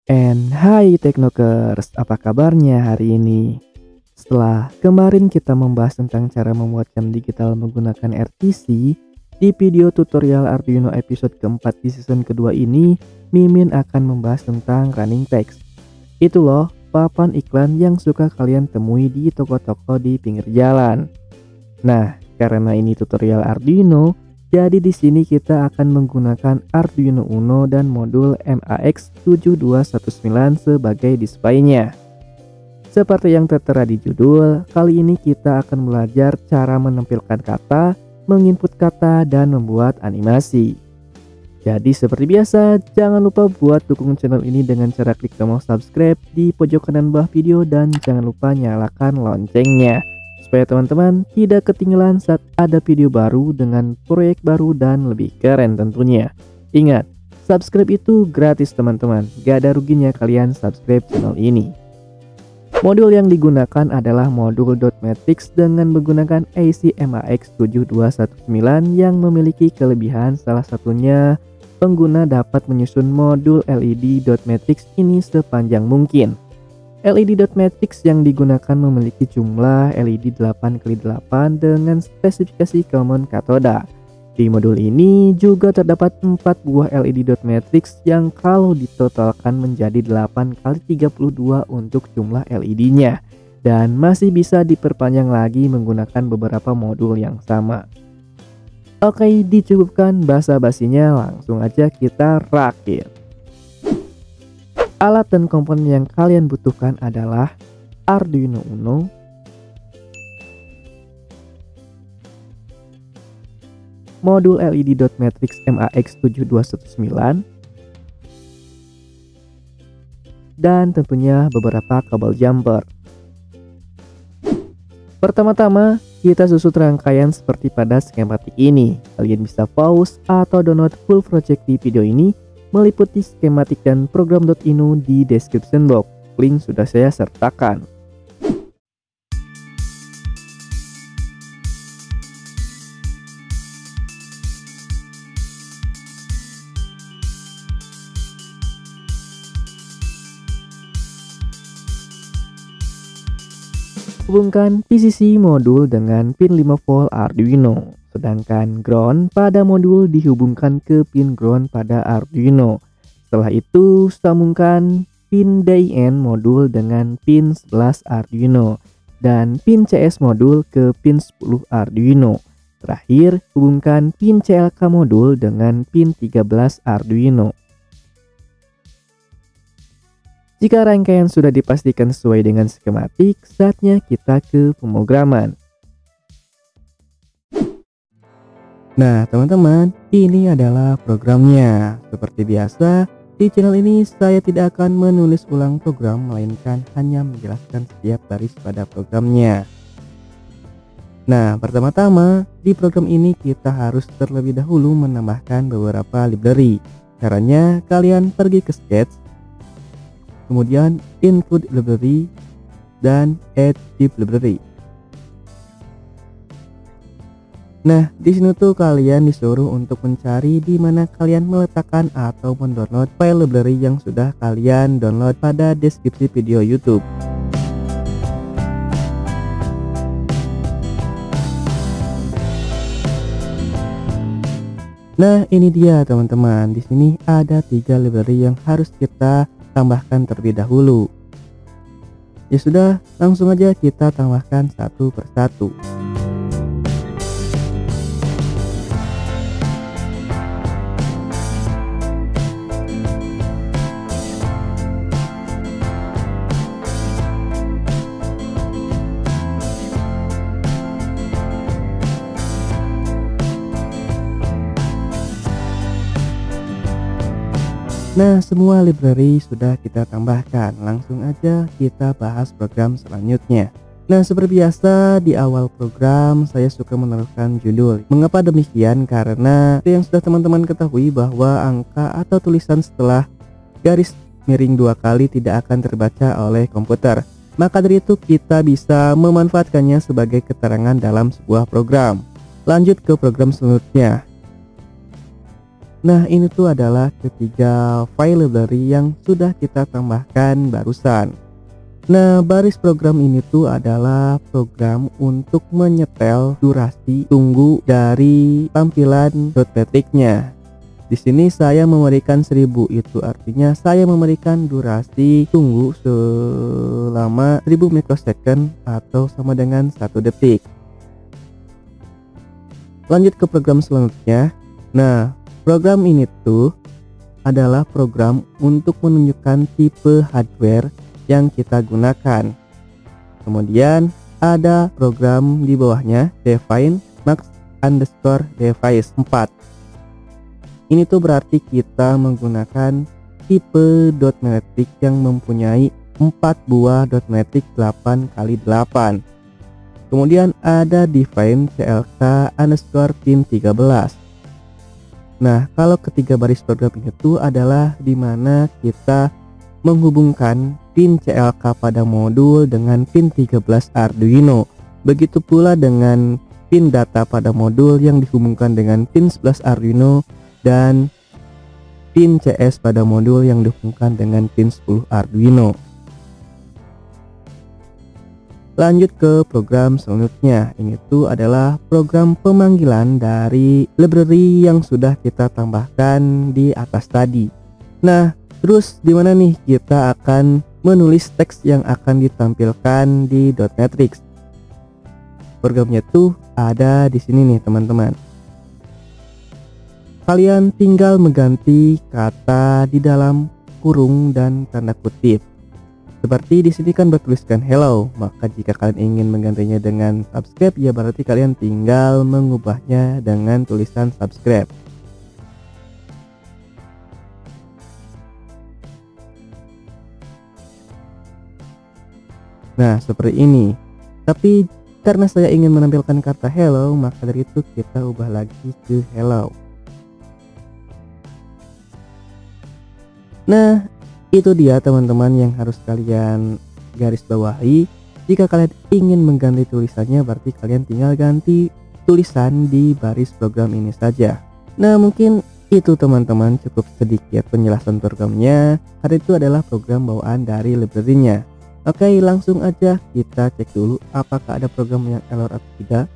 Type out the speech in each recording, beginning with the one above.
And hai Teknokers, apa kabarnya hari ini? Setelah kemarin kita membahas tentang cara membuat jam digital menggunakan RTC, di video tutorial Arduino episode keempat di season kedua ini, Mimin akan membahas tentang running text. Itu loh, papan iklan yang suka kalian temui di toko-toko di pinggir jalan. Nah, karena ini tutorial Arduino, jadi di sini kita akan menggunakan Arduino Uno dan modul MAX7219 sebagai displaynya. Seperti yang tertera di judul, kali ini kita akan belajar cara menampilkan kata, menginput kata, dan membuat animasi. Jadi seperti biasa, jangan lupa buat dukung channel ini dengan cara klik tombol subscribe di pojok kanan bawah video dan jangan lupa nyalakan loncengnya, supaya teman-teman tidak ketinggalan saat ada video baru dengan proyek baru dan lebih keren tentunya. Ingat, subscribe itu gratis teman-teman, gak ada ruginya kalian subscribe channel ini. Modul yang digunakan adalah modul .matrix dengan menggunakan IC MAX7219 yang memiliki kelebihan salah satunya pengguna dapat menyusun modul LED .matrix ini sepanjang mungkin. LED .matrix yang digunakan memiliki jumlah LED 8x8 dengan spesifikasi common katoda. Di modul ini juga terdapat 4 buah LED .matrix yang kalau ditotalkan menjadi 8x32 untuk jumlah LED-nya dan masih bisa diperpanjang lagi menggunakan beberapa modul yang sama. Oke, dicukupkan basa-basinya, langsung aja kita rakit. Alat dan komponen yang kalian butuhkan adalah Arduino Uno, modul LED .matrix MAX7219, dan tentunya beberapa kabel jumper. Pertama-tama, kita susun rangkaian seperti pada skematik ini. Kalian bisa pause atau download full project di video ini meliputi skematik dan program.ino di description box. Link sudah saya sertakan. Hubungkan PCC modul dengan pin 5 volt Arduino, sedangkan ground pada modul dihubungkan ke pin ground pada Arduino. Setelah itu sambungkan pin DIN modul dengan pin 11 Arduino dan pin CS modul ke pin 10 Arduino. Terakhir, hubungkan pin CLK modul dengan pin 13 Arduino. Jika rangkaian sudah dipastikan sesuai dengan skematik, saatnya kita ke pemrograman. Nah teman-teman, ini adalah programnya. Seperti biasa, di channel ini saya tidak akan menulis ulang program, melainkan hanya menjelaskan setiap baris pada programnya. Nah, pertama-tama di program ini kita harus terlebih dahulu menambahkan beberapa library. Caranya, kalian pergi ke Sketch, kemudian include library dan add zip library. Nah, di sini tuh kalian disuruh untuk mencari di mana kalian meletakkan atau mendownload file library yang sudah kalian download pada deskripsi video YouTube. Nah, ini dia teman-teman. Di sini ada 3 library yang harus kita tambahkan terlebih dahulu. Ya sudah, langsung aja kita tambahkan satu persatu. Nah, semua library sudah kita tambahkan. Langsung aja kita bahas program selanjutnya. Nah, seperti biasa di awal program saya suka menaruhkan judul. Mengapa demikian? Karena yang sudah teman-teman ketahui bahwa angka atau tulisan setelah garis miring 2 kali tidak akan terbaca oleh komputer. Maka dari itu kita bisa memanfaatkannya sebagai keterangan dalam sebuah program. Lanjut ke program selanjutnya. Nah, ini tuh adalah ketiga file library yang sudah kita tambahkan barusan. Nah, baris program ini tuh adalah program untuk menyetel durasi tunggu dari tampilan dotmetric-nya. Di sini saya memberikan 1000, itu artinya saya memberikan durasi tunggu selama 1000 mikrosecond atau sama dengan 1 detik. Lanjut ke program selanjutnya. Nah, program ini tuh adalah program untuk menunjukkan tipe hardware yang kita gunakan. Kemudian ada program di bawahnya, define max underscore device 4. Ini tuh berarti kita menggunakan tipe dotmetric yang mempunyai 4 buah dotmetric 8x8. Kemudian ada define clk underscore pin 13. Nah, kalau ketiga baris program ini tuh adalah dimana kita menghubungkan pin CLK pada modul dengan pin 13 Arduino. Begitu pula dengan pin data pada modul yang dihubungkan dengan pin 11 Arduino dan pin CS pada modul yang dihubungkan dengan pin 10 Arduino. Lanjut ke program selanjutnya. Ini tuh adalah program pemanggilan dari library yang sudah kita tambahkan di atas tadi. Nah, terus di mana nih kita akan menulis teks yang akan ditampilkan di dotmetric? Programnya tuh ada di sini nih teman-teman. Kalian tinggal mengganti kata di dalam kurung dan tanda kutip. Seperti di sini kan bertuliskan hello, maka jika kalian ingin menggantinya dengan subscribe, ya berarti kalian tinggal mengubahnya dengan tulisan subscribe. Nah, seperti ini. Tapi karena saya ingin menampilkan kata hello, maka dari itu kita ubah lagi ke hello. Nah, itu dia teman-teman yang harus kalian garis bawahi. Jika kalian ingin mengganti tulisannya, berarti kalian tinggal ganti tulisan di baris program ini saja. Nah, mungkin itu teman-teman, cukup sedikit penjelasan programnya. Hari itu adalah program bawaan dari library-nya. Oke, langsung aja kita cek dulu apakah ada program yang error atau tidak.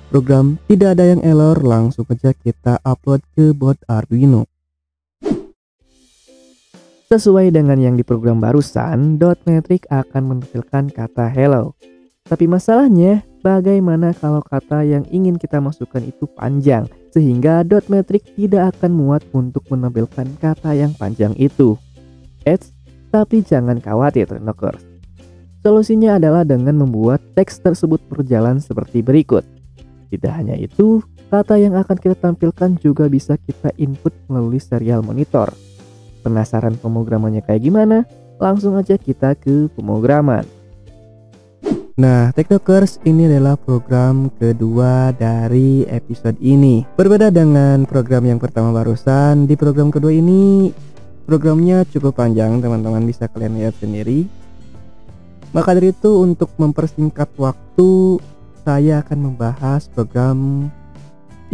Program tidak ada yang error, langsung aja kita upload ke board Arduino. Sesuai dengan yang diprogram barusan, dotmetric akan menampilkan kata hello. Tapi masalahnya, bagaimana kalau kata yang ingin kita masukkan itu panjang, sehingga dotmetric tidak akan muat untuk menampilkan kata yang panjang itu. Tapi jangan khawatir, Knockers. Solusinya adalah dengan membuat teks tersebut berjalan seperti berikut. Tidak hanya itu, kata yang akan kita tampilkan juga bisa kita input melalui serial monitor. Penasaran pemrogramannya kayak gimana? Langsung aja kita ke pemrograman. Nah, Technokers, ini adalah program kedua dari episode ini. Berbeda dengan program yang pertama barusan, di program kedua ini programnya cukup panjang, teman-teman bisa kalian lihat sendiri. Maka dari itu, untuk mempersingkat waktu, saya akan membahas program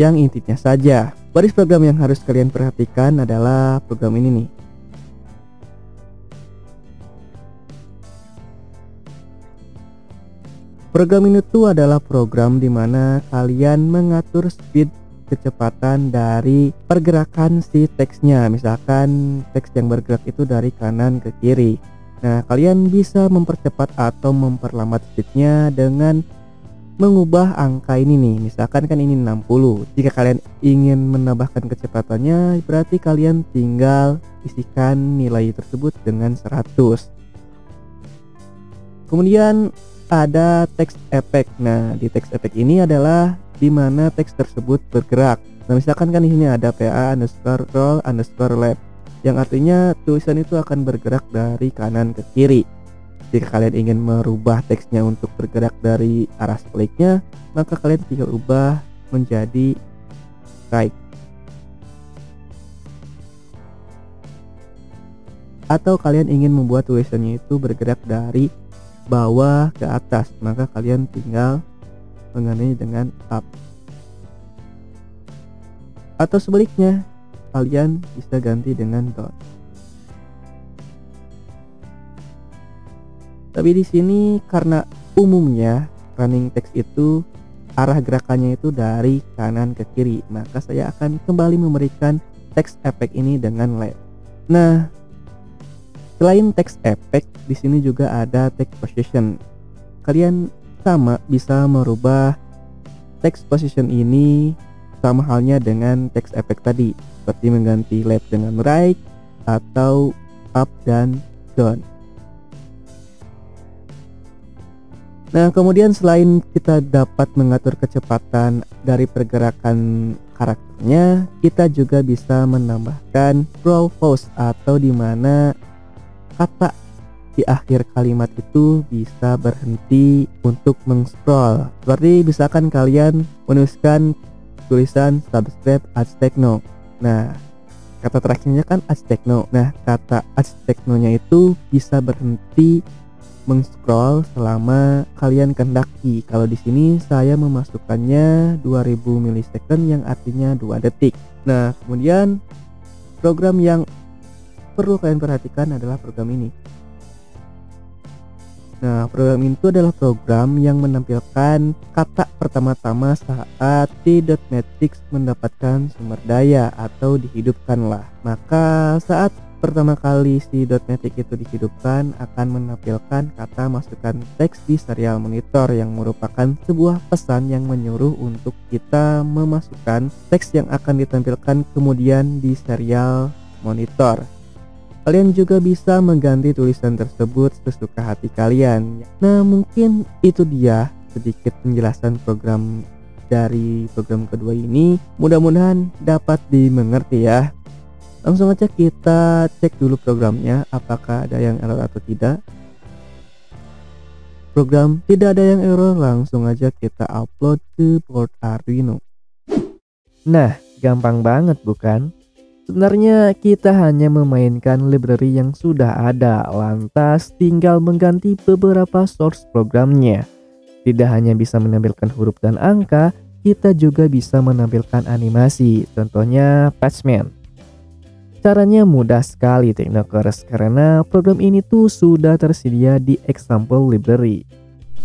yang intinya saja. Baris program yang harus kalian perhatikan adalah program ini nih. Program ini tuh adalah program di mana kalian mengatur speed kecepatan dari pergerakan si teksnya. Misalkan teks yang bergerak itu dari kanan ke kiri. Nah, kalian bisa mempercepat atau memperlambat speednya dengan mengubah angka ini nih. Misalkan kan ini 60. Jika kalian ingin menambahkan kecepatannya, berarti kalian tinggal isikan nilai tersebut dengan 100. Kemudian ada text effect. Nah, di text effect ini adalah di mana teks tersebut bergerak. Nah, misalkan kan di sini ada PA underscore roll underscore left, yang artinya tulisan itu akan bergerak dari kanan ke kiri. Jika kalian ingin merubah teksnya untuk bergerak dari arah sebaliknya, maka kalian tinggal ubah menjadi right. Atau kalian ingin membuat tulisannya itu bergerak dari bawah ke atas, maka kalian tinggal menggantinya dengan up. atau sebaliknya kalian bisa ganti dengan dot. Tapi di sini karena umumnya running text itu arah gerakannya itu dari kanan ke kiri, maka saya akan kembali memberikan text effect ini dengan left. Nah, selain text effect, di sini juga ada text position. Kalian sama bisa merubah text position ini sama halnya dengan text effect tadi, seperti mengganti left dengan right atau up dan down. Nah, kemudian selain kita dapat mengatur kecepatan dari pergerakan karakternya, kita juga bisa menambahkan scroll pause atau dimana kata di akhir kalimat itu bisa berhenti untuk meng-scroll. Seperti misalkan kalian menuliskan tulisan subscribe Aztekno. Nah, kata terakhirnya kan Aztekno. Nah, kata Aztekno-nya itu bisa berhenti meng-scroll selama kalian kehendaki. Kalau di sini saya memasukkannya 2000 milisecond yang artinya 2 detik. Nah, kemudian program yang perlu kalian perhatikan adalah program ini. Nah, program itu adalah program yang menampilkan kata pertama-tama saat T.Matrix mendapatkan sumber daya atau dihidupkanlah. Maka saat pertama kali si .matic itu dihidupkan akan menampilkan kata masukan teks di serial monitor yang merupakan sebuah pesan yang menyuruh untuk kita memasukkan teks yang akan ditampilkan kemudian di serial monitor. Kalian juga bisa mengganti tulisan tersebut sesuka hati kalian. Nah, mungkin itu dia sedikit penjelasan program dari program kedua ini. Mudah-mudahan dapat dimengerti ya. Langsung aja kita cek dulu programnya, apakah ada yang error atau tidak. Program tidak ada yang error, langsung aja kita upload ke port Arduino. Nah, gampang banget bukan? Sebenarnya kita hanya memainkan library yang sudah ada, lantas tinggal mengganti beberapa source programnya. Tidak hanya bisa menampilkan huruf dan angka, kita juga bisa menampilkan animasi, contohnya Patchman. Caranya mudah sekali Teknokers, karena program ini tuh sudah tersedia di example library.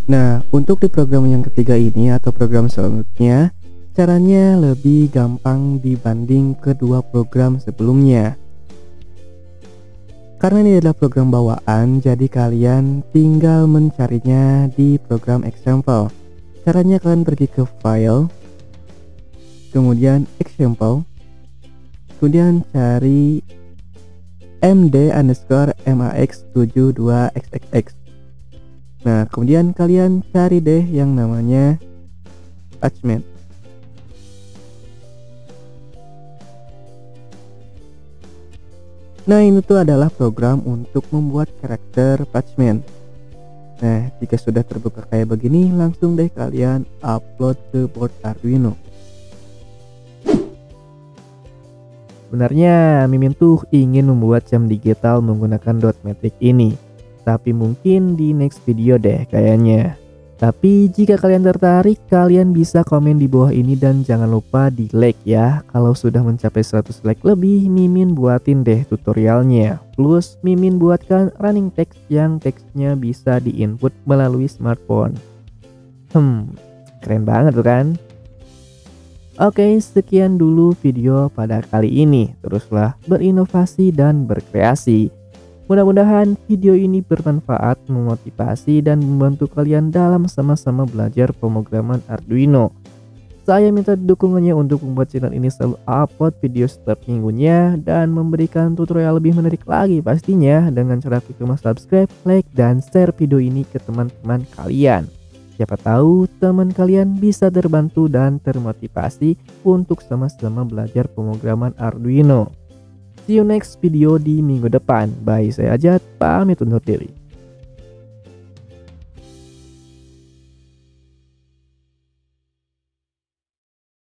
Nah, untuk di program yang ketiga ini atau program selanjutnya, caranya lebih gampang dibanding kedua program sebelumnya. Karena ini adalah program bawaan, jadi kalian tinggal mencarinya di program example. Caranya kalian pergi ke file, kemudian example, kemudian cari md_max72xxx. Nah, kemudian kalian cari deh yang namanya Patchman. Nah, ini tuh adalah program untuk membuat karakter Patchman. Nah, jika sudah terbuka kayak begini, langsung deh kalian upload ke board Arduino. Sebenarnya Mimin tuh ingin membuat jam digital menggunakan .matic ini, tapi mungkin di next video deh kayaknya. Tapi jika kalian tertarik, kalian bisa komen di bawah ini dan jangan lupa di like ya. Kalau sudah mencapai 100 like lebih, Mimin buatin deh tutorialnya. Plus Mimin buatkan running text yang teksnya bisa diinput melalui smartphone. Keren banget tuh kan? Oke, sekian dulu video pada kali ini. Teruslah berinovasi dan berkreasi. Mudah-mudahan video ini bermanfaat, memotivasi, dan membantu kalian dalam sama-sama belajar pemrograman Arduino. Saya minta dukungannya untuk membuat channel ini selalu upload video setiap minggunya dan memberikan tutorial lebih menarik lagi pastinya dengan cara klik tombol subscribe, like, dan share video ini ke teman-teman kalian. Siapa tahu teman kalian bisa terbantu dan termotivasi untuk sama-sama belajar pemrograman Arduino. See you next video di minggu depan. Bye, saya Ajat, pamit undur diri.